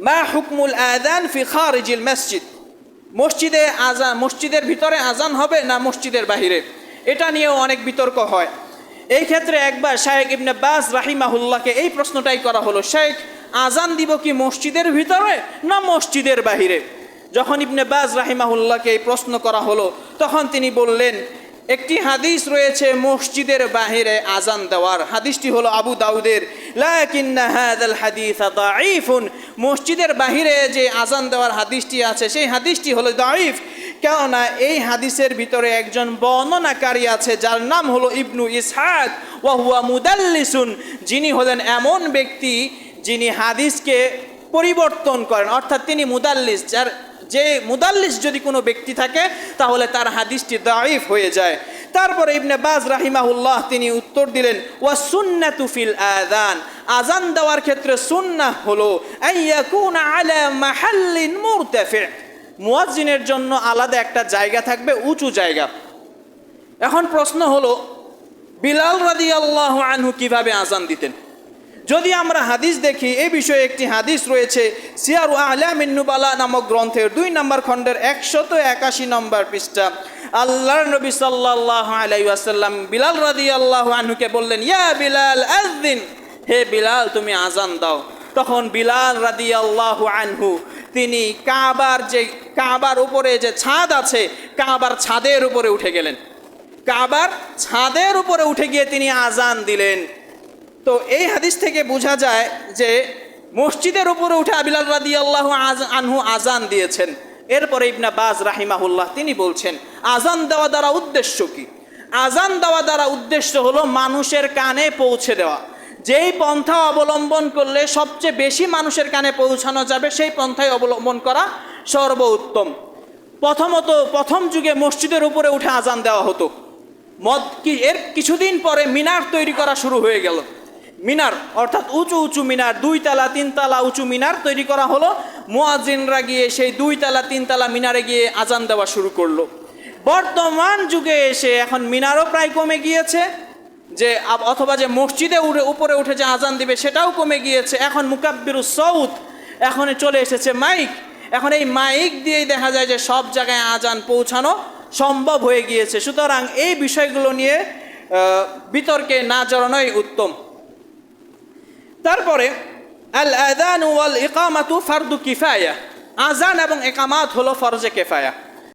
মা হুকমুল আযান ফি খারিজিল মসজিদ, মসজিদে আজান, মসজিদের ভিতরে আজান হবে না মসজিদের বাহিরে, এটা নিয়েও অনেক বিতর্ক হয়। এই ক্ষেত্রে একবার শাইখ ইবনে বাজ রাহিমাহুল্লাহকে এই প্রশ্নটাই করা হলো, শাইখ আজান দিব কি মসজিদের ভিতরে না মসজিদের বাহিরে? যখন ইবনে বাজ রাহিমাহুল্লাহকে এই প্রশ্ন করা হলো তখন তিনি বললেন, একটি হাদিস রয়েছে মসজিদের বাহিরে আজান দেওয়ার, হাদিসটি হলো আবু দাউদের, লাকিন্না হাযাল হাদিস দাঈফুন, মসজিদের বাহিরে যে আজান দেওয়ার হাদিসটি আছে সেই হাদিসটি হলো দাঈফ, কেননা এই হাদিসের ভিতরে একজন বর্ণনাকারী আছে যার নাম হলো ইবনু ইসহাক ওয়া হুয়া মুদাল্লিসুন, যিনি হলেন এমন ব্যক্তি যিনি হাদিসকে পরিবর্তন করেন, অর্থাৎ তিনি মুদাল্লিস, যে মুদাল্লিস যদি কোনো ব্যক্তি থাকে তাহলে তার হাদিসটি দাঈফ হয়ে যায়। তারপরে ইবনে বাজ রাহিমাহুল্লাহ তিনি উত্তর দিলেন, ওয়া সুন্নাতু ফিল আযান, আজান দেওয়ার ক্ষেত্রে সুন্নাহ হলো আইয়াকুনা আলা মাহাল্লিন মুরতাফি, মুয়াজ্জিনের জন্য আলাদা একটা জায়গা থাকবে, উঁচু জায়গা। এখন প্রশ্ন হলো, বিলাল রাদিয়াল্লাহু আনহু কিভাবে আজান দিতেন? যদি আমরা হাদিস দেখি, এই বিষয়ে একটি হাদিস রয়েছে সিয়ারু আ'লামিন নুবালা নামক গ্রন্থের 2 নম্বর খণ্ডের 181 নম্বর পৃষ্ঠা। আল্লাহর নবী সাল্লাল্লাহু আলাইহি ওয়াসাল্লাম বিলাল রাদিয়াল্লাহু আনহুকে বললেন, ইয়া বিলাল আযিন, হে বিলাল তুমি আজান দাও। তখন বিলাল রাদিয়াল্লাহু আনহু তিনি কাবার উপরে যে ছাদ আছে, কাবার ছাদের উপরে উঠে গেলেন, কাবার ছাদের উপরে উঠে গিয়ে তিনি আজান দিলেন। তো এই হাদিস থেকে বোঝা যায় যে মসজিদের উপরে উঠে বিলাল রাদিয়াল্লাহু আনহু আজান দিয়েছেন। এরপরে ইবনে বাজ রাহিমাহুল্লাহ তিনি বলছেন, আজান দেওয়া দ্বারা উদ্দেশ্য কি? আজান দেওয়া দ্বারা উদ্দেশ্য হলো মানুষের কানে পৌঁছে দেওয়া। যেই পন্থা অবলম্বন করলে সবচেয়ে বেশি মানুষের কানে পৌঁছানো যাবে সেই পন্থায় অবলম্বন করা সর্বোত্তম। প্রথম যুগে মসজিদের উপরে উঠে আজান দেওয়া হতো। এর কিছুদিন পরে মিনার তৈরি করা শুরু হয়ে গেল। মিনার অর্থাৎ উঁচু উঁচু মিনার, 2 তলা 3 তলা উঁচু মিনার তৈরি করা হলো। মুয়াজ্জিনরা গিয়ে সেই 2 তলা 3 তলা মিনারে গিয়ে আজান দেওয়া শুরু করলো। বর্তমান যুগে এসে এখন মিনারও প্রায় কমে গিয়েছে, অথবা যে মসজিদে উপরে উঠে যে আজান দিবে সেটাও কমে গিয়েছে। এখন মুকাব্বিরুস সাউত, এখন চলে এসেছে মাইক। এখন এই মাইক দিয়েই দেখা যায় যে সব জায়গায় আজান পৌঁছানো সম্ভব হয়ে গিয়েছে। সুতরাং এই বিষয়গুলো নিয়ে বিতর্কে না জড়ানোই উত্তম। তারপরে আল আযান ওয়াল ইকামাতু ফারদু কিফায়া, আজান এবং ইকামাত হলো ফরজে কিফায়া।